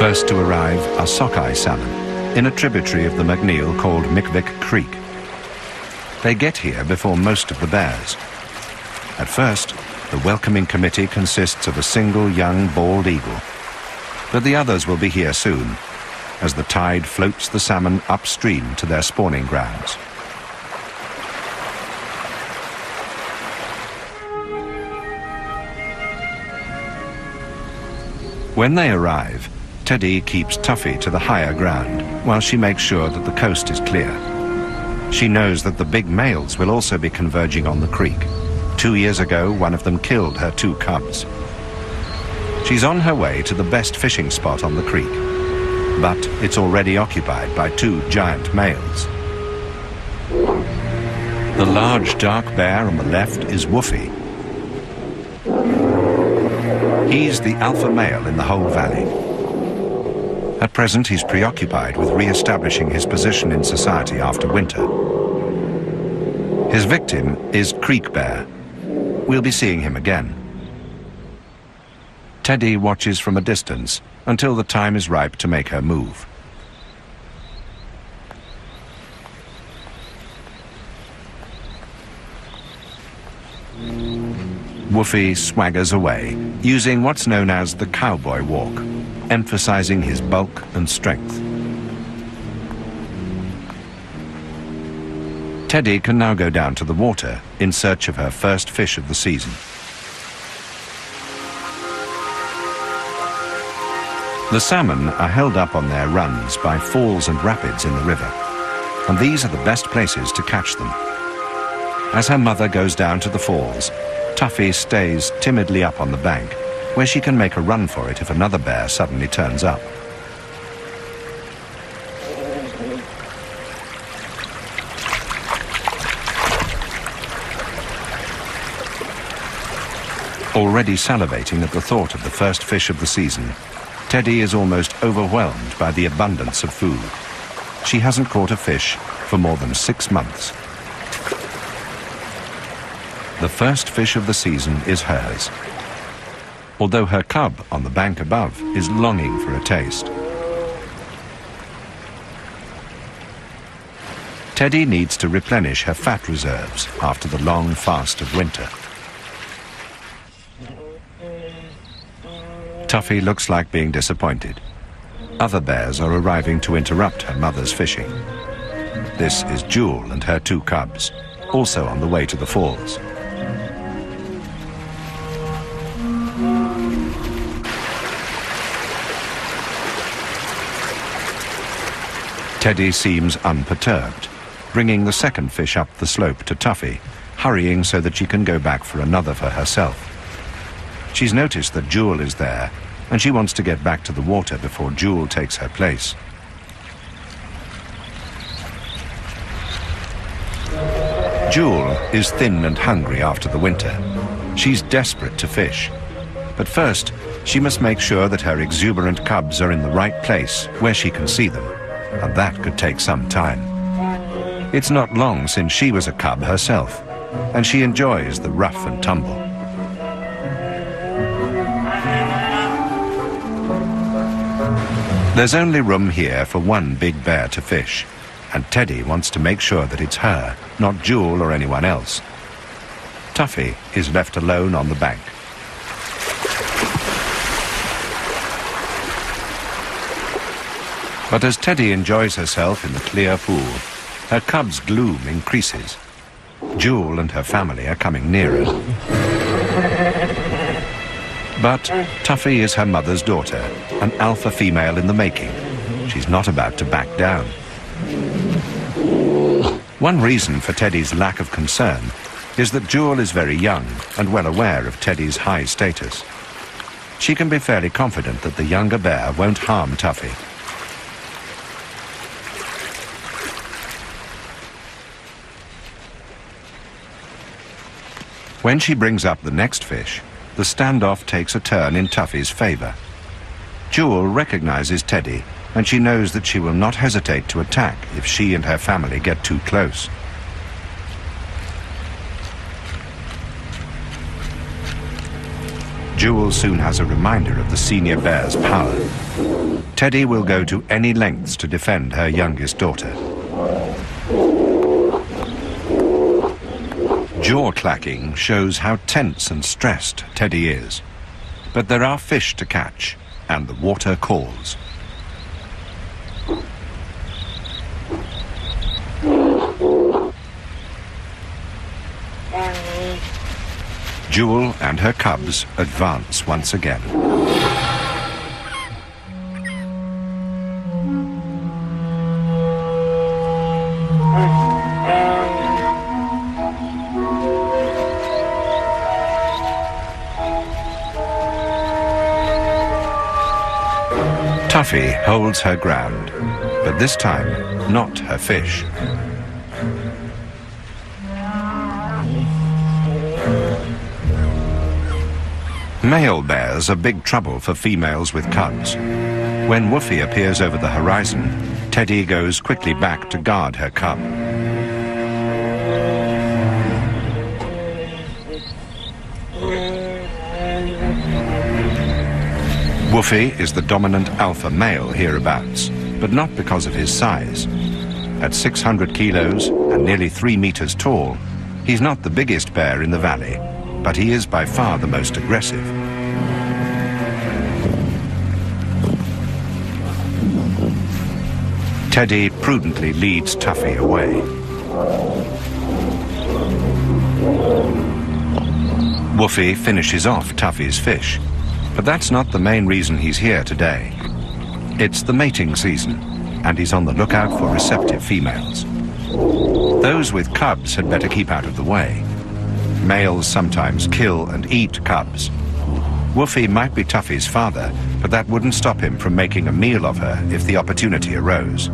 First to arrive are sockeye salmon in a tributary of the McNeil called Mickvick Creek. They get here before most of the bears. At first, the welcoming committee consists of a single young bald eagle, but the others will be here soon as the tide floats the salmon upstream to their spawning grounds. When they arrive, Teddy keeps Tuffy to the higher ground while she makes sure that the coast is clear. She knows that the big males will also be converging on the creek. 2 years ago, one of them killed her 2 cubs. She's on her way to the best fishing spot on the creek, but it's already occupied by 2 giant males. The large dark bear on the left is Woofy. He's the alpha male in the whole valley. At present, he's preoccupied with re-establishing his position in society after winter. His victim is Creek Bear. We'll be seeing him again. Teddy watches from a distance until the time is ripe to make her move. Woofy swaggers away, using what's known as the cowboy walk, emphasizing his bulk and strength. Teddy can now go down to the water in search of her first fish of the season. The salmon are held up on their runs by falls and rapids in the river, and these are the best places to catch them. As her mother goes down to the falls, Tuffy stays timidly up on the bank, where she can make a run for it if another bear suddenly turns up. Already salivating at the thought of the first fish of the season, Teddy is almost overwhelmed by the abundance of food. She hasn't caught a fish for more than 6 months. The first fish of the season is hers, although her cub on the bank above is longing for a taste. Teddy needs to replenish her fat reserves after the long fast of winter. Tuffy looks like being disappointed. Other bears are arriving to interrupt her mother's fishing. This is Jewel and her 2 cubs, also on the way to the falls. Teddy seems unperturbed, bringing the second fish up the slope to Tuffy, hurrying so that she can go back for another for herself. She's noticed that Jewel is there, and she wants to get back to the water before Jewel takes her place. Jewel is thin and hungry after the winter. She's desperate to fish. But first, she must make sure that her exuberant cubs are in the right place where she can see them, and that could take some time. It's not long since she was a cub herself, and she enjoys the rough and tumble. There's only room here for 1 big bear to fish, and Teddy wants to make sure that it's her, not Jewel or anyone else. Tuffy is left alone on the bank. But as Teddy enjoys herself in the clear pool, her cub's gloom increases. Jewel and her family are coming nearer. But Tuffy is her mother's daughter, an alpha female in the making. She's not about to back down. One reason for Teddy's lack of concern is that Jewel is very young and well aware of Teddy's high status. She can be fairly confident that the younger bear won't harm Tuffy. When she brings up the next fish, the standoff takes a turn in Tuffy's favor. Jewel recognizes Teddy, and she knows that she will not hesitate to attack if she and her family get too close. Jewel soon has a reminder of the senior bear's power. Teddy will go to any lengths to defend her youngest daughter. Jaw clacking shows how tense and stressed Teddy is. But there are fish to catch, and the water calls. Jewel and her cubs advance once again. Tuffy holds her ground, but this time not her fish. Male bears are big trouble for females with cubs. When Woofy appears over the horizon, Teddy goes quickly back to guard her cub. Woofy is the dominant alpha male hereabouts, but not because of his size. At 600 kilos and nearly 3 meters tall, he's not the biggest bear in the valley, but he is by far the most aggressive. Teddy prudently leads Tuffy away. Woofy finishes off Tuffy's fish, but that's not the main reason he's here today. It's the mating season, and he's on the lookout for receptive females. Those with cubs had better keep out of the way. Males sometimes kill and eat cubs. Woofy might be Tuffy's father, but that wouldn't stop him from making a meal of her if the opportunity arose.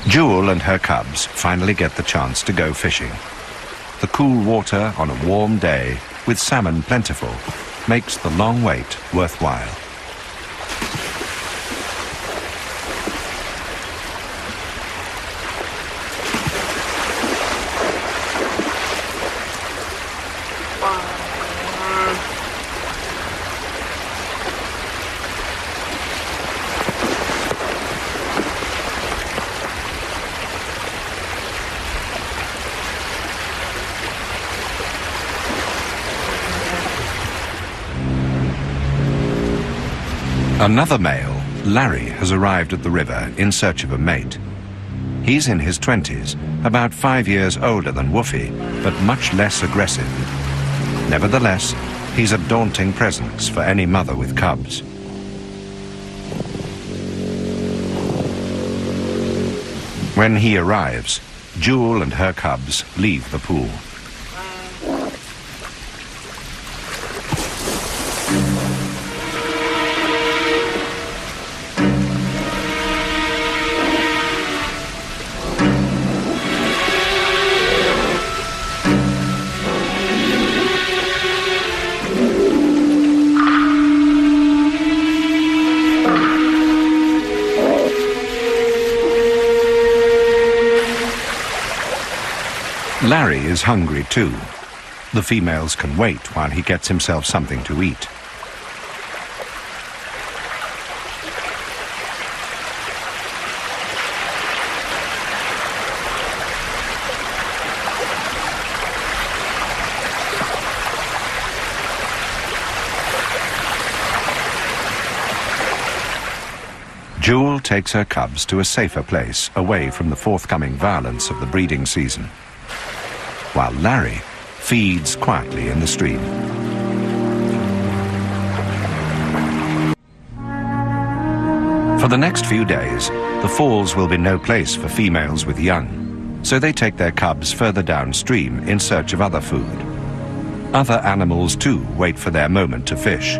Jewel and her cubs finally get the chance to go fishing. The cool water on a warm day, with salmon plentiful, makes the long wait worthwhile. Another male, Larry, has arrived at the river in search of a mate. He's in his 20s, about 5 years older than Woofy, but much less aggressive. Nevertheless, he's a daunting presence for any mother with cubs. When he arrives, Jewel and her cubs leave the pool. Larry is hungry too. The females can wait while he gets himself something to eat. Jewel takes her cubs to a safer place away from the forthcoming violence of the breeding season, while Larry feeds quietly in the stream. For the next few days, the falls will be no place for females with young, so they take their cubs further downstream in search of other food. Other animals too wait for their moment to fish.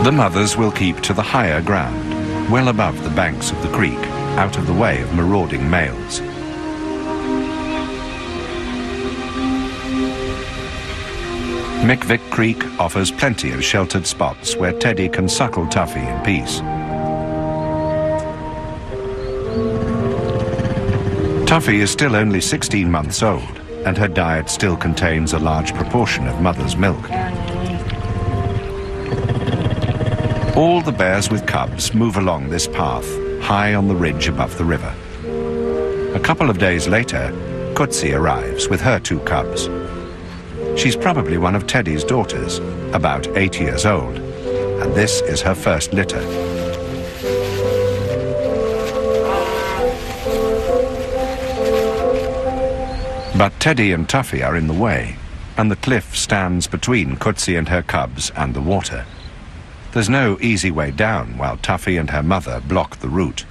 The mothers will keep to the higher ground, well above the banks of the creek, out of the way of marauding males. Mick Creek offers plenty of sheltered spots where Teddy can suckle Tuffy in peace. Tuffy is still only 16 months old, and her diet still contains a large proportion of mother's milk. All the bears with cubs move along this path, high on the ridge above the river. A couple of days later, Kutsi arrives with her 2 cubs. She's probably one of Teddy's daughters, about 8 years old, and this is her first litter. But Teddy and Tuffy are in the way, and the cliff stands between Kutsi and her cubs and the water. There's no easy way down while Tuffy and her mother block the route.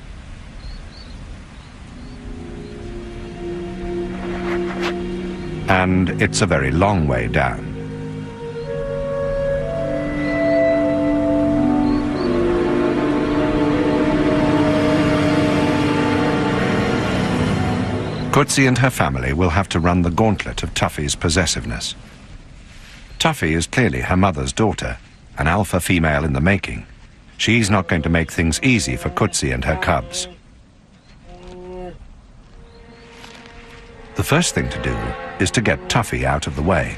And it's a very long way down. Kutsi and her family will have to run the gauntlet of Tuffy's possessiveness. Tuffy is clearly her mother's daughter, an alpha female in the making. She's not going to make things easy for Kutsi and her cubs. The first thing to do is to get Tuffy out of the way.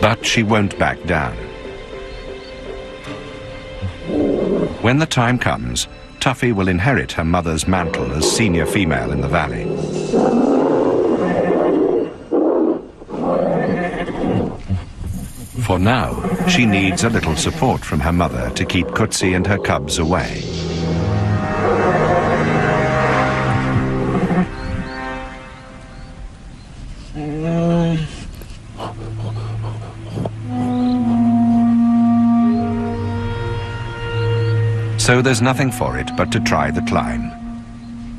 But she won't back down. When the time comes, Tuffy will inherit her mother's mantle as senior female in the valley. For now, she needs a little support from her mother to keep Kutsi and her cubs away. So there's nothing for it but to try the climb.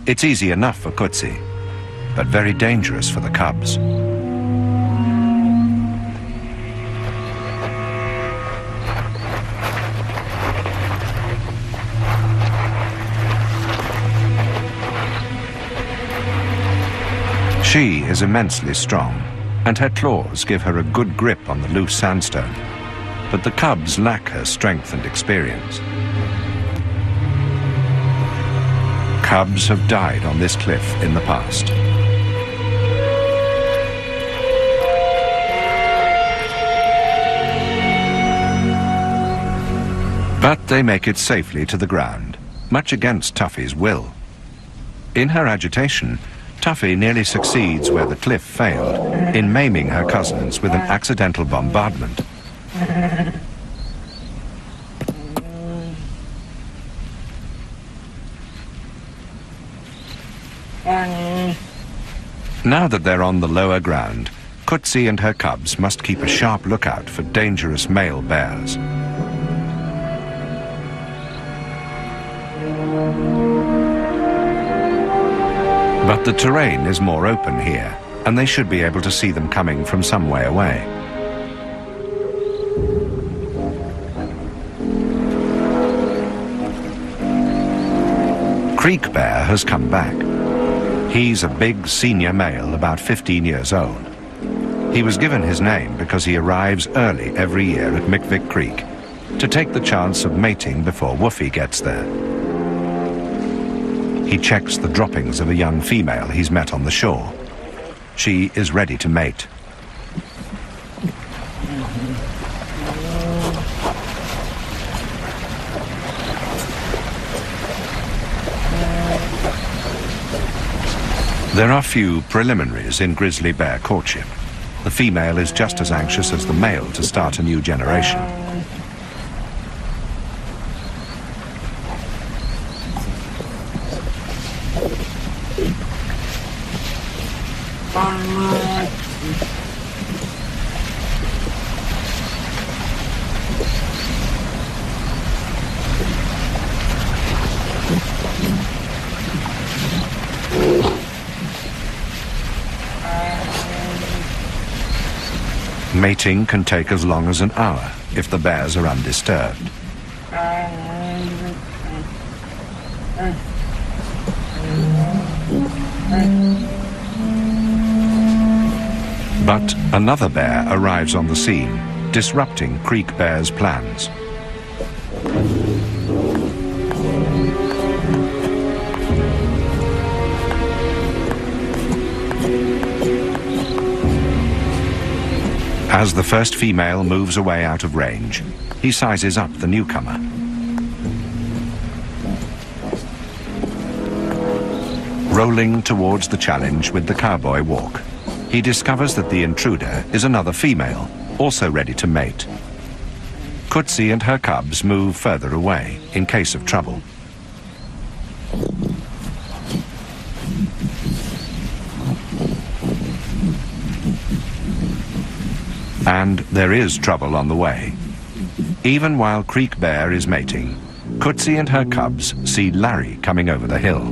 It's easy enough for Kutsi, but very dangerous for the cubs. She is immensely strong, and her claws give her a good grip on the loose sandstone, but the cubs lack her strength and experience. Cubs have died on this cliff in the past. But they make it safely to the ground, much against Tuffy's will. In her agitation, Tuffy nearly succeeds where the cliff failed, in maiming her cousins with an accidental bombardment. Now that they're on the lower ground, Kutsi and her cubs must keep a sharp lookout for dangerous male bears. But the terrain is more open here, and they should be able to see them coming from some way away. Creek Bear has come back. He's a big senior male, about 15 years old. He was given his name because he arrives early every year at Mick Creek to take the chance of mating before Woofy gets there. He checks the droppings of a young female he's met on the shore. She is ready to mate. There are few preliminaries in grizzly bear courtship. The female is just as anxious as the male to start a new generation. Mating can take as long as an hour if the bears are undisturbed. But another bear arrives on the scene, disrupting Creek Bear's plans. As the first female moves away out of range, he sizes up the newcomer. Rolling towards the challenge with the cowboy walk, he discovers that the intruder is another female, also ready to mate. Kutsi and her cubs move further away in case of trouble. And there is trouble on the way. Even while Creek Bear is mating, Kutsi and her cubs see Larry coming over the hill.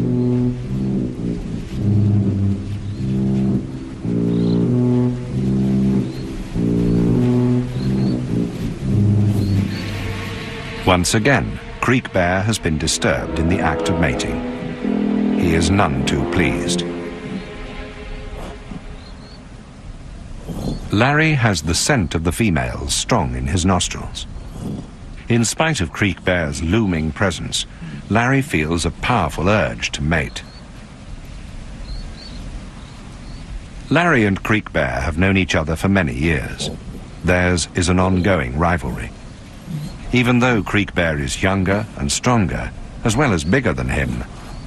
Once again, Creek Bear has been disturbed in the act of mating. He is none too pleased. Larry has the scent of the females strong in his nostrils. In spite of Creek Bear's looming presence, Larry feels a powerful urge to mate. Larry and Creek Bear have known each other for many years. Theirs is an ongoing rivalry. Even though Creek Bear is younger and stronger, as well as bigger than him,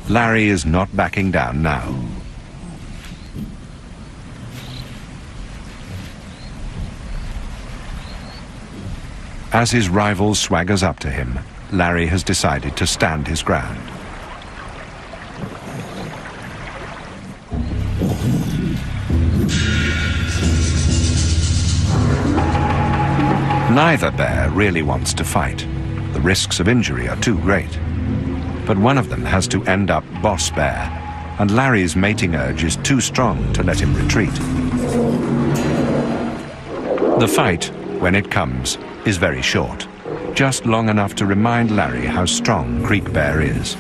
Larry is not backing down now. As his rival swaggers up to him, Larry has decided to stand his ground. Neither bear really wants to fight. The risks of injury are too great. But one of them has to end up boss bear, and Larry's mating urge is too strong to let him retreat. The fight, when it comes, is very short, just long enough to remind Larry how strong Creek Bear is.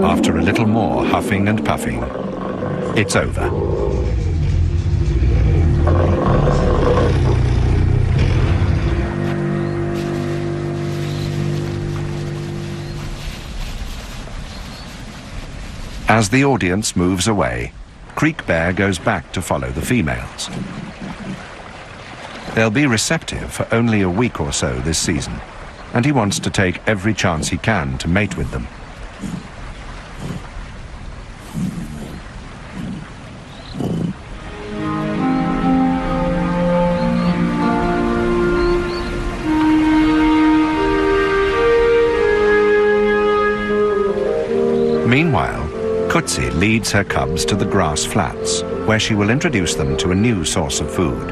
After a little more huffing and puffing, it's over. As the audience moves away, Creek Bear goes back to follow the females. They'll be receptive for only a week or so this season, and he wants to take every chance he can to mate with them. Meanwhile, Kutsi leads her cubs to the grass flats, where she will introduce them to a new source of food.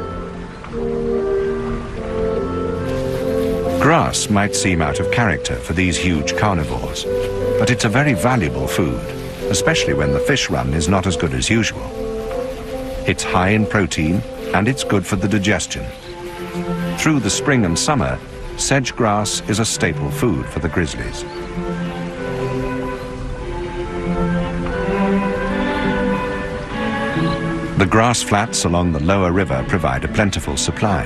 Grass might seem out of character for these huge carnivores, but it's a very valuable food, especially when the fish run is not as good as usual. It's high in protein, and it's good for the digestion. Through the spring and summer, sedge grass is a staple food for the grizzlies. The grass flats along the lower river provide a plentiful supply.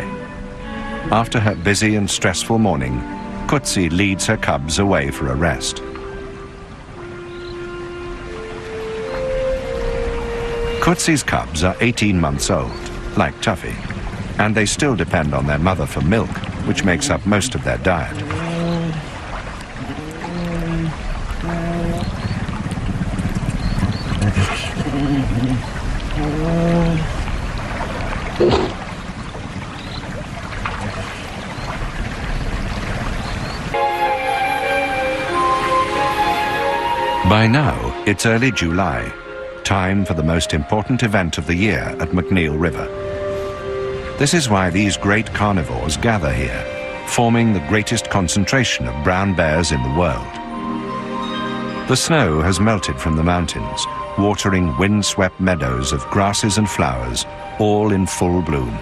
After her busy and stressful morning, Kutsi leads her cubs away for a rest. Kutsi's cubs are 18 months old, like Tuffy, and they still depend on their mother for milk, which makes up most of their diet. By now, it's early July, time for the most important event of the year at McNeil River. This is why these great carnivores gather here, forming the greatest concentration of brown bears in the world. The snow has melted from the mountains, watering wind-swept meadows of grasses and flowers, all in full bloom.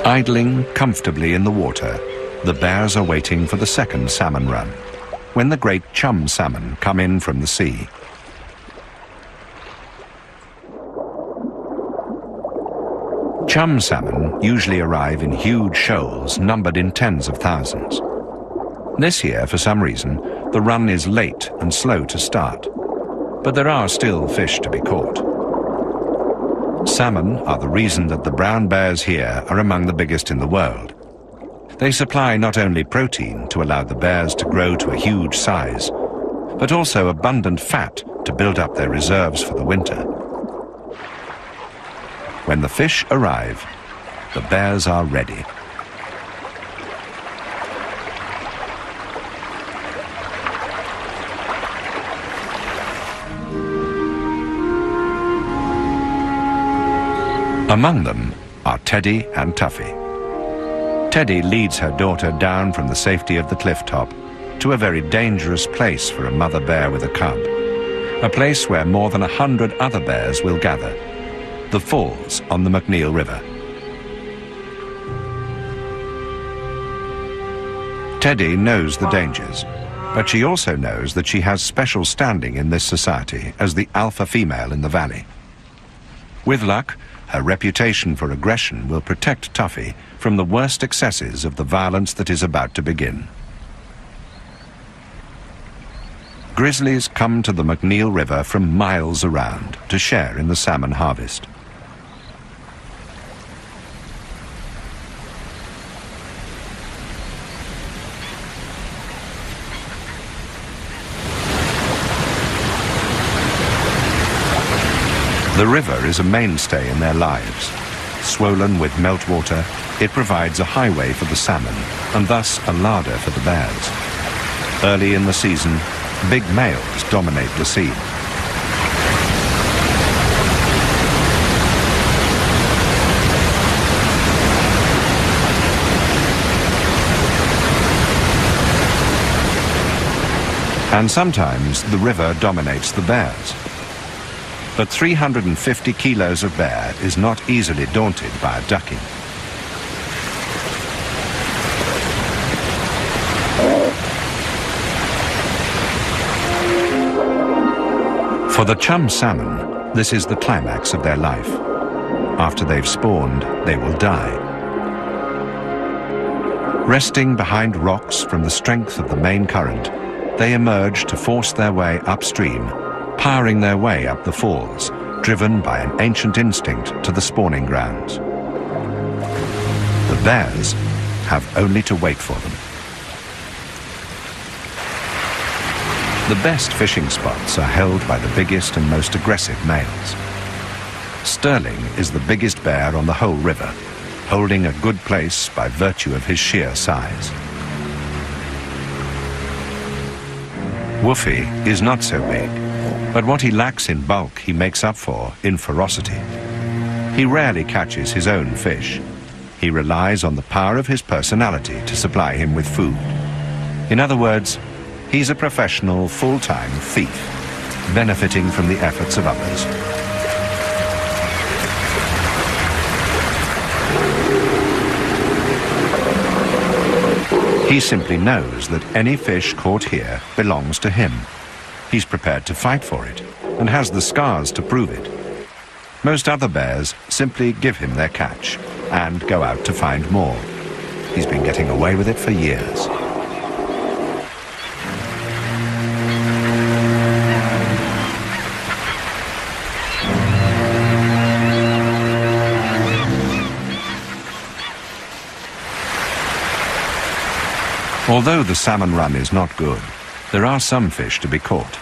Idling comfortably in the water, the bears are waiting for the second salmon run, when the great chum salmon come in from the sea. Chum salmon usually arrive in huge shoals numbered in tens of thousands. This year, for some reason, the run is late and slow to start, but there are still fish to be caught. Salmon are the reason that the brown bears here are among the biggest in the world. They supply not only protein to allow the bears to grow to a huge size, but also abundant fat to build up their reserves for the winter. When the fish arrive, the bears are ready. Among them are Teddy and Tuffy. Teddy leads her daughter down from the safety of the cliff top to a very dangerous place for a mother bear with a cub, a place where more than 100 other bears will gather, the falls on the McNeil River. Teddy knows the dangers, but she also knows that she has special standing in this society as the alpha female in the valley. With luck, her reputation for aggression will protect Tuffy from the worst excesses of the violence that is about to begin. Grizzlies come to the McNeil River from miles around to share in the salmon harvest. The river is a mainstay in their lives. Swollen with meltwater, it provides a highway for the salmon and thus a larder for the bears. Early in the season, big males dominate the scene. And sometimes the river dominates the bears. But 350 kilos of bear is not easily daunted by a ducking. For the chum salmon, this is the climax of their life. After they've spawned, they will die. Resting behind rocks from the strength of the main current, they emerge to force their way upstream, powering their way up the falls, driven by an ancient instinct to the spawning grounds. The bears have only to wait for them. The best fishing spots are held by the biggest and most aggressive males. Sterling is the biggest bear on the whole river, holding a good place by virtue of his sheer size. Woofy is not so big, but what he lacks in bulk he makes up for in ferocity. He rarely catches his own fish. He relies on the power of his personality to supply him with food. In other words, he's a professional, full-time thief, benefiting from the efforts of others. He simply knows that any fish caught here belongs to him. He's prepared to fight for it, and has the scars to prove it. Most other bears simply give him their catch, and go out to find more. He's been getting away with it for years. Although the salmon run is not good, there are some fish to be caught,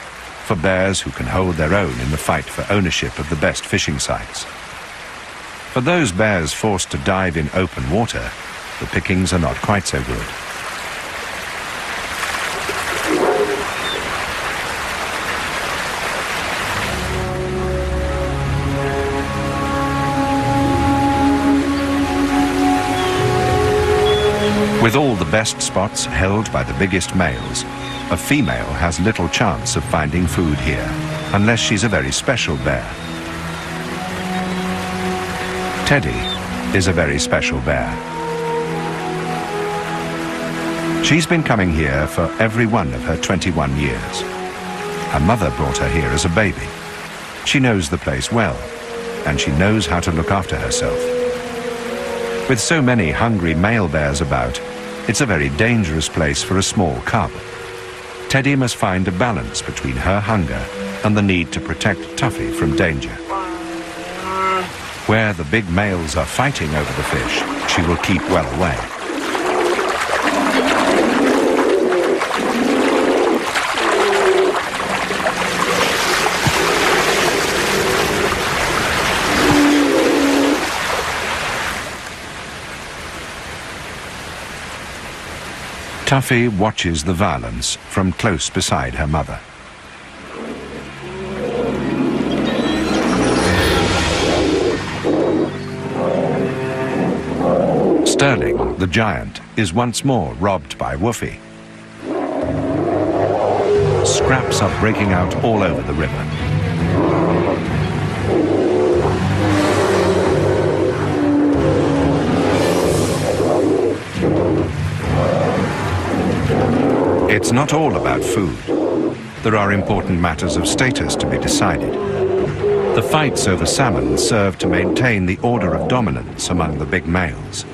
for bears who can hold their own in the fight for ownership of the best fishing sites. For those bears forced to dive in open water, the pickings are not quite so good. With all the best spots held by the biggest males, a female has little chance of finding food here, unless she's a very special bear. Teddy is a very special bear. She's been coming here for every one of her 21 years. Her mother brought her here as a baby. She knows the place well, and she knows how to look after herself. With so many hungry male bears about, it's a very dangerous place for a small cub. Teddy must find a balance between her hunger and the need to protect Tuffy from danger. Where the big males are fighting over the fish, she will keep well away. Tuffy watches the violence from close beside her mother. Sterling, the giant, is once more robbed by Woofy. Scraps are breaking out all over the river. It's not all about food. There are important matters of status to be decided. The fights over salmon serve to maintain the order of dominance among the big males.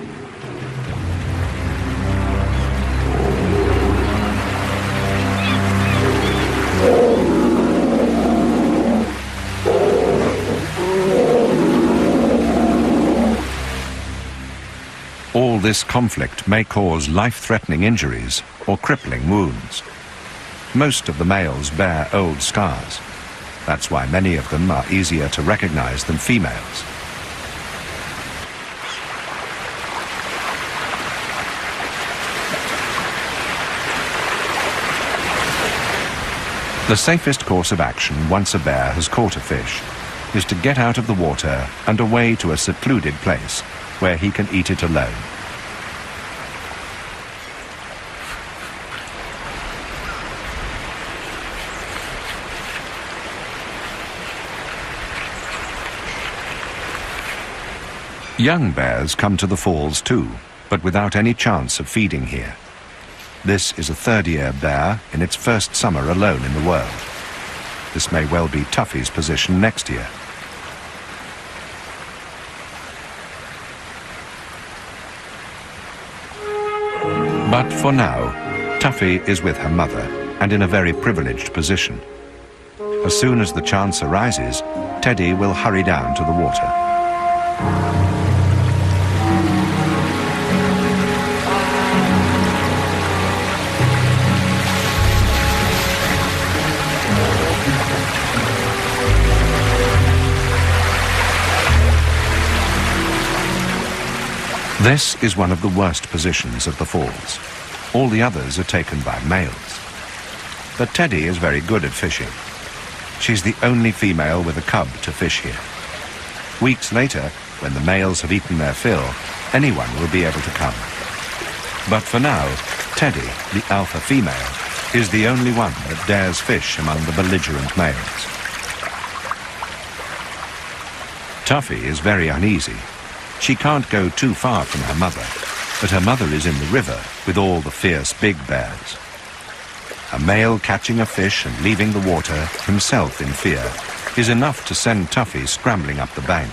All this conflict may cause life-threatening injuries or crippling wounds. Most of the males bear old scars. That's why many of them are easier to recognize than females. The safest course of action once a bear has caught a fish is to get out of the water and away to a secluded place where he can eat it alone. Young bears come to the falls too, but without any chance of feeding here. This is a third-year bear in its first summer alone in the world. This may well be Tuffy's position next year. But for now, Tuffy is with her mother and in a very privileged position. As soon as the chance arises, Teddy will hurry down to the water. This is one of the worst positions of the falls. All the others are taken by males. But Teddy is very good at fishing. She's the only female with a cub to fish here. Weeks later, when the males have eaten their fill, anyone will be able to come. But for now, Teddy, the alpha female, is the only one that dares fish among the belligerent males. Tuffy is very uneasy. She can't go too far from her mother, but her mother is in the river with all the fierce big bears. A male catching a fish and leaving the water, himself in fear, is enough to send Tuffy scrambling up the bank.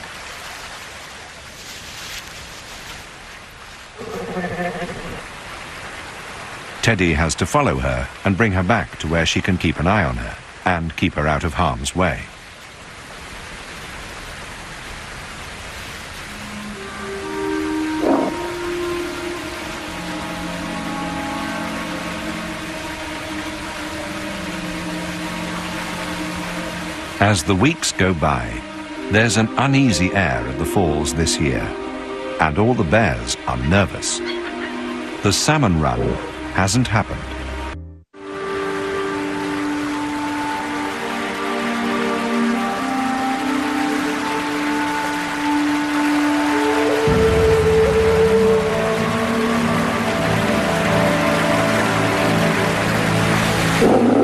Teddy has to follow her and bring her back to where she can keep an eye on her and keep her out of harm's way. As the weeks go by, there's an uneasy air at the falls this year, and all the bears are nervous. The salmon run hasn't happened.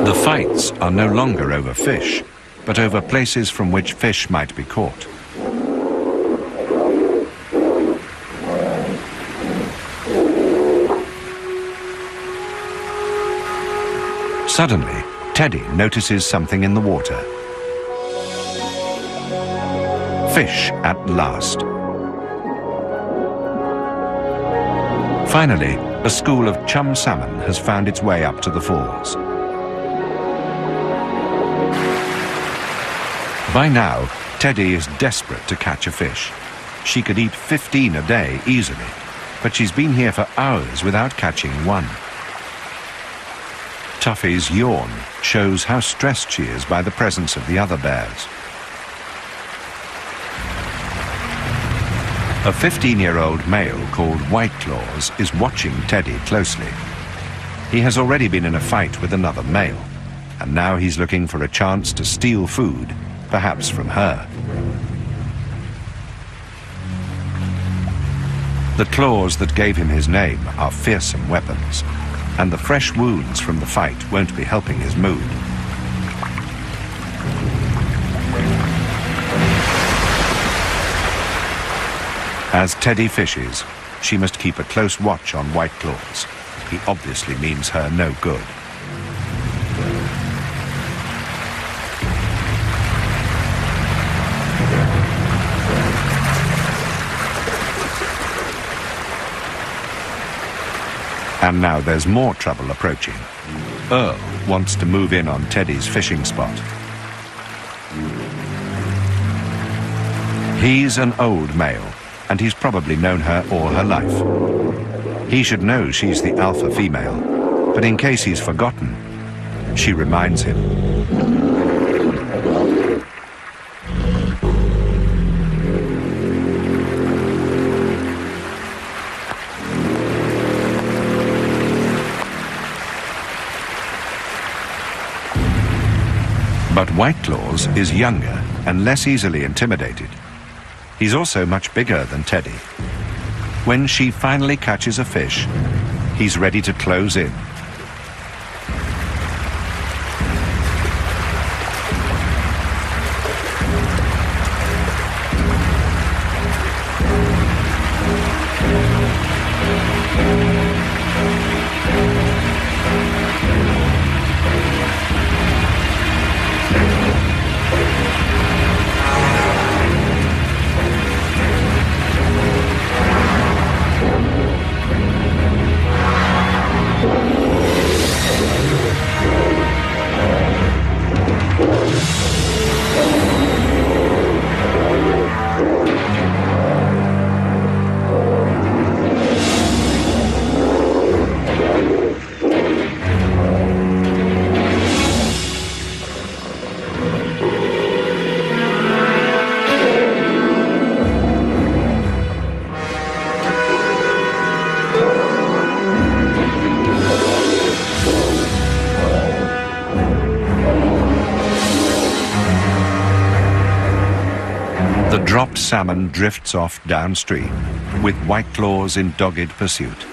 The fights are no longer over fish, but over places from which fish might be caught. Suddenly, Teddy notices something in the water. Fish at last. Finally, a school of chum salmon has found its way up to the falls. By now, Teddy is desperate to catch a fish. She could eat 15 a day easily, but she's been here for hours without catching one. Tuffy's yawn shows how stressed she is by the presence of the other bears. A 15-year-old male called White Claws is watching Teddy closely. He has already been in a fight with another male, and now he's looking for a chance to steal food, perhaps from her. The claws that gave him his name are fearsome weapons, and the fresh wounds from the fight won't be helping his mood. As Teddy fishes, she must keep a close watch on White Claws. He obviously means her no good. And now there's more trouble approaching. Earl wants to move in on Teddy's fishing spot. He's an old male, and he's probably known her all her life. He should know she's the alpha female, but in case he's forgotten, she reminds him. But White Claws is younger and less easily intimidated. He's also much bigger than Teddy. When she finally catches a fish, he's ready to close in. The dropped salmon drifts off downstream, with White Claws in dogged pursuit.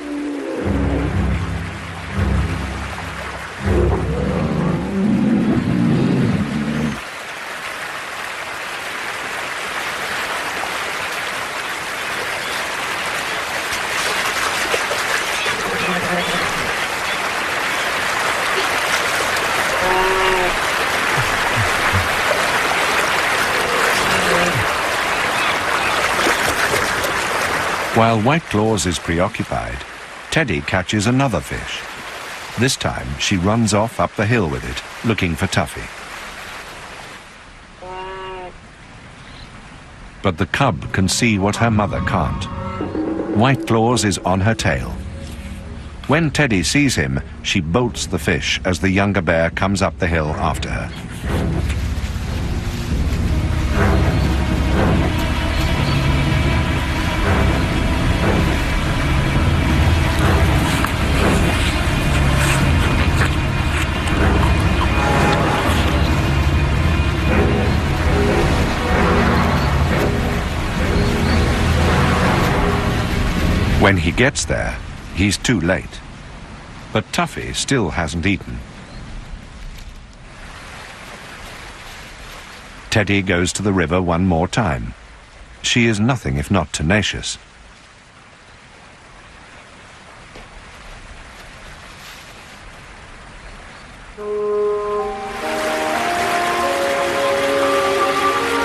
While White Claws is preoccupied, Teddy catches another fish. This time, she runs off up the hill with it, looking for Tuffy. But the cub can see what her mother can't. White Claws is on her tail. When Teddy sees him, she bolts the fish as the younger bear comes up the hill after her. he gets there, he's too late. But Tuffy still hasn't eaten. Teddy goes to the river one more time. She is nothing if not tenacious.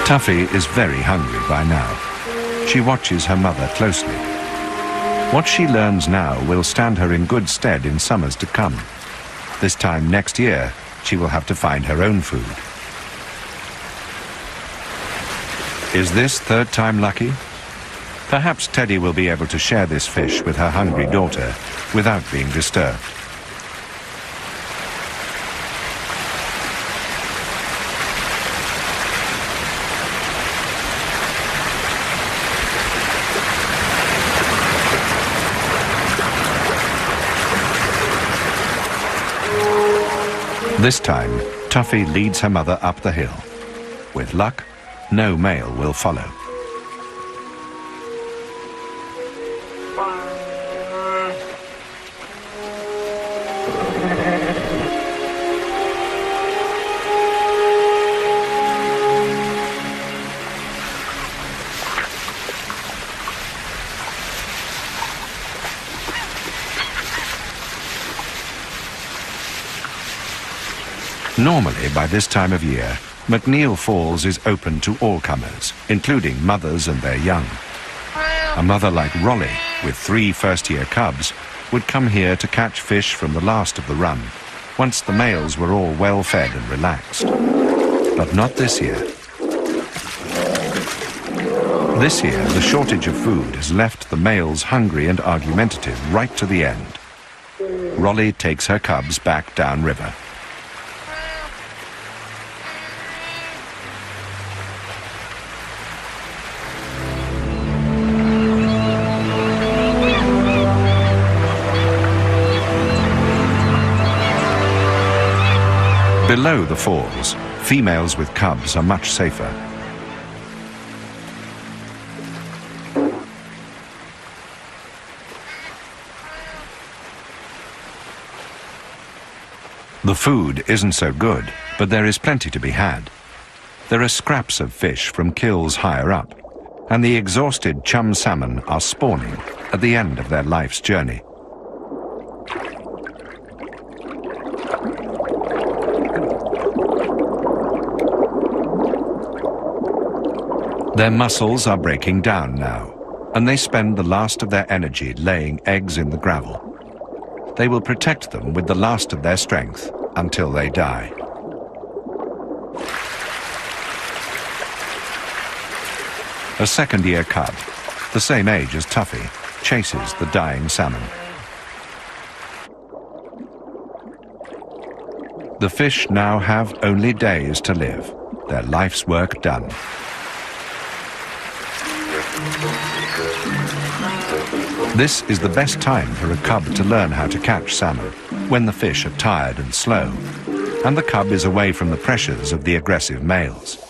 Tuffy is very hungry by now. She watches her mother closely. What she learns now will stand her in good stead in summers to come. This time next year, she will have to find her own food. Is this third time lucky? Perhaps Teddy will be able to share this fish with her hungry daughter without being disturbed. This time, Tuffy leads her mother up the hill. With luck, no male will follow. Normally, by this time of year, McNeil Falls is open to all comers, including mothers and their young. A mother like Rolly, with 3 first-year cubs, would come here to catch fish from the last of the run, once the males were all well fed and relaxed. But not this year. This year, the shortage of food has left the males hungry and argumentative right to the end. Rolly takes her cubs back downriver. Below the falls, females with cubs are much safer. The food isn't so good, but there is plenty to be had. There are scraps of fish from kills higher up, and the exhausted chum salmon are spawning at the end of their life's journey. Their muscles are breaking down now, and they spend the last of their energy laying eggs in the gravel. They will protect them with the last of their strength until they die. A second-year cub, the same age as Tuffy, chases the dying salmon. The fish now have only days to live, their life's work done. This is the best time for a cub to learn how to catch salmon, when the fish are tired and slow, and the cub is away from the pressures of the aggressive males.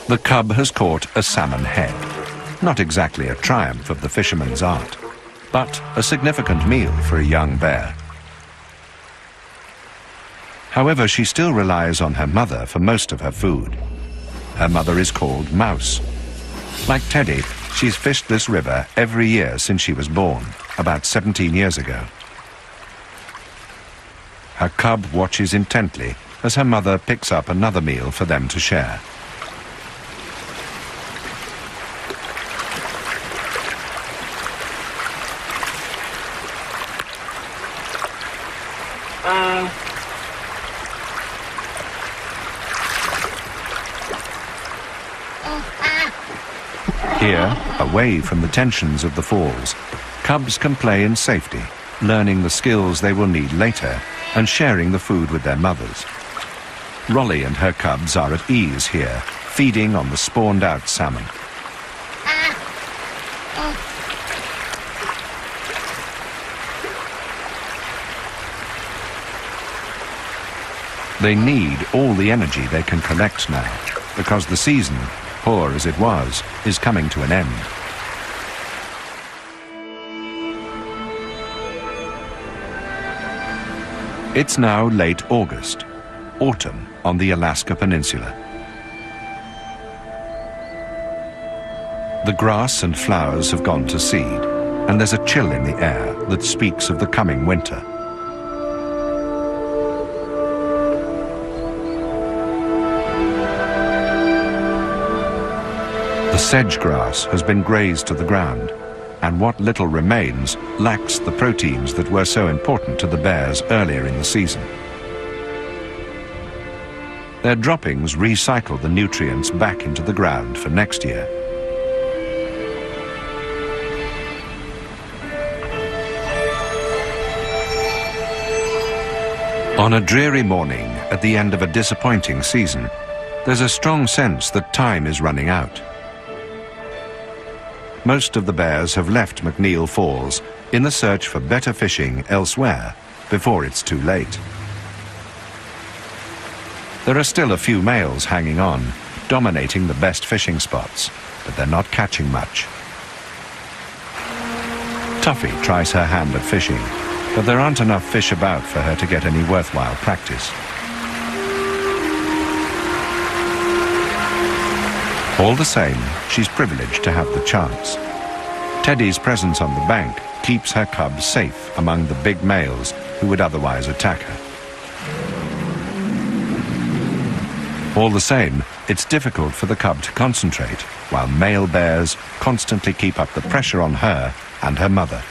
The cub has caught a salmon head. Not exactly a triumph of the fisherman's art, but a significant meal for a young bear. However, she still relies on her mother for most of her food. Her mother is called Mouse. Like Teddy, she's fished this river every year since she was born, about 17 years ago. Her cub watches intently as her mother picks up another meal for them to share. Here, away from the tensions of the falls, cubs can play in safety, learning the skills they will need later and sharing the food with their mothers. Rolly and her cubs are at ease here, feeding on the spawned-out salmon. They need all the energy they can collect now, because the season, poor as it was, is coming to an end. It's now late August, autumn on the Alaska Peninsula. The grass and flowers have gone to seed, and there's a chill in the air that speaks of the coming winter. The sedge grass has been grazed to the ground, and what little remains lacks the proteins that were so important to the bears earlier in the season. Their droppings recycle the nutrients back into the ground for next year. On a dreary morning at the end of a disappointing season, there's a strong sense that time is running out. Most of the bears have left McNeil Falls in the search for better fishing elsewhere before it's too late. There are still a few males hanging on, dominating the best fishing spots, but they're not catching much. Tuffy tries her hand at fishing, but there aren't enough fish about for her to get any worthwhile practice. All the same, she's privileged to have the chance. Teddy's presence on the bank keeps her cubs safe among the big males who would otherwise attack her. All the same, it's difficult for the cub to concentrate, while male bears constantly keep up the pressure on her and her mother.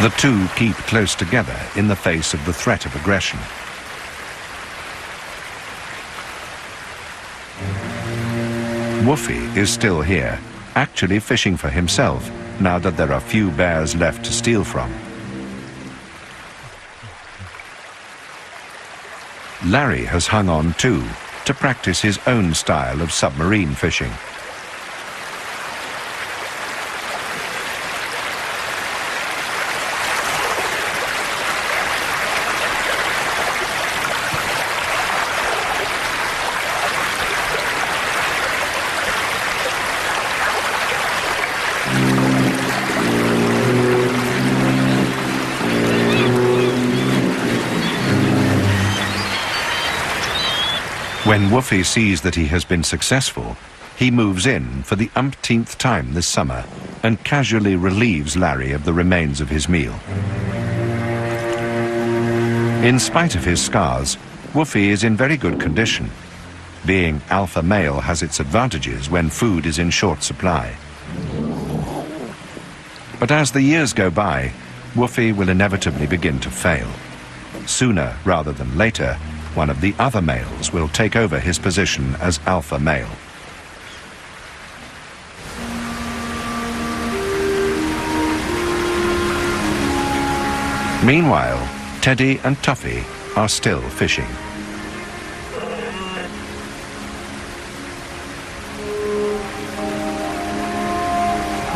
The two keep close together in the face of the threat of aggression. Woofy is still here, actually fishing for himself now that there are few bears left to steal from. Larry has hung on too, to practice his own style of submarine fishing. When Woofy sees that he has been successful, he moves in for the umpteenth time this summer and casually relieves Larry of the remains of his meal. In spite of his scars, Woofy is in very good condition. Being alpha male has its advantages when food is in short supply. But as the years go by, Woofy will inevitably begin to fail. Sooner rather than later, one of the other males will take over his position as alpha male. Meanwhile, Teddy and Tuffy are still fishing.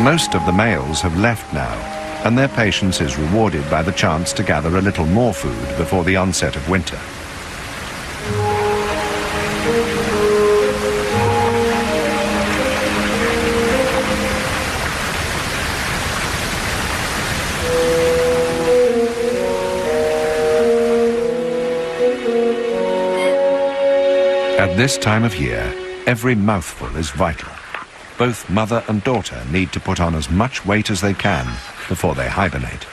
Most of the males have left now, and their patience is rewarded by the chance to gather a little more food before the onset of winter. At this time of year, every mouthful is vital. Both mother and daughter need to put on as much weight as they can before they hibernate.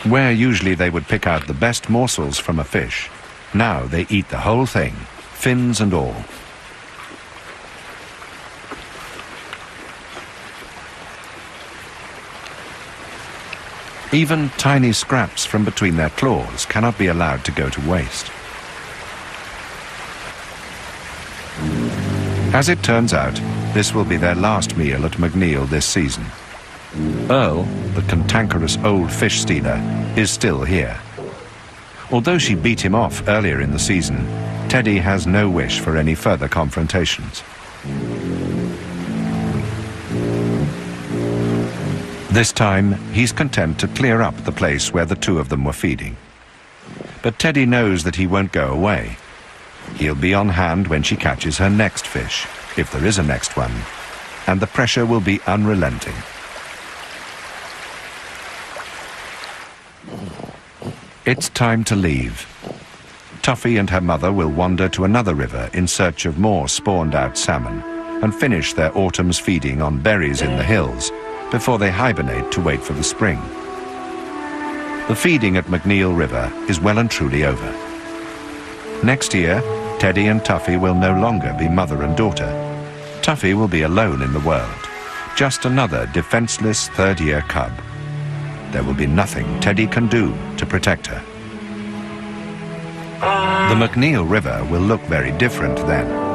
Where usually they would pick out the best morsels from a fish, now they eat the whole thing, fins and all. Even tiny scraps from between their claws cannot be allowed to go to waste. As it turns out, this will be their last meal at McNeil this season. Earl, the cantankerous old fish stealer, is still here. Although she beat him off earlier in the season, Teddy has no wish for any further confrontations. This time, he's content to clear up the place where the two of them were feeding. But Teddy knows that he won't go away. He'll be on hand when she catches her next fish, if there is a next one, and the pressure will be unrelenting. It's time to leave. Tuffy and her mother will wander to another river in search of more spawned-out salmon and finish their autumn's feeding on berries in the hills before they hibernate to wait for the spring. The feeding at McNeil River is well and truly over. Next year, Teddy and Tuffy will no longer be mother and daughter. Tuffy will be alone in the world, just another defenseless third-year cub. There will be nothing Teddy can do to protect her. The McNeil River will look very different then.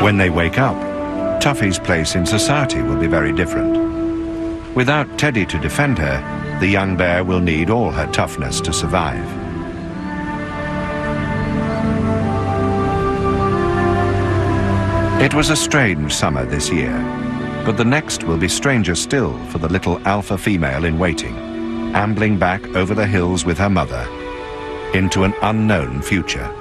When they wake up, Tuffy's place in society will be very different. Without Teddy to defend her, the young bear will need all her toughness to survive. It was a strange summer this year, but the next will be stranger still for the little alpha female in waiting, ambling back over the hills with her mother into an unknown future.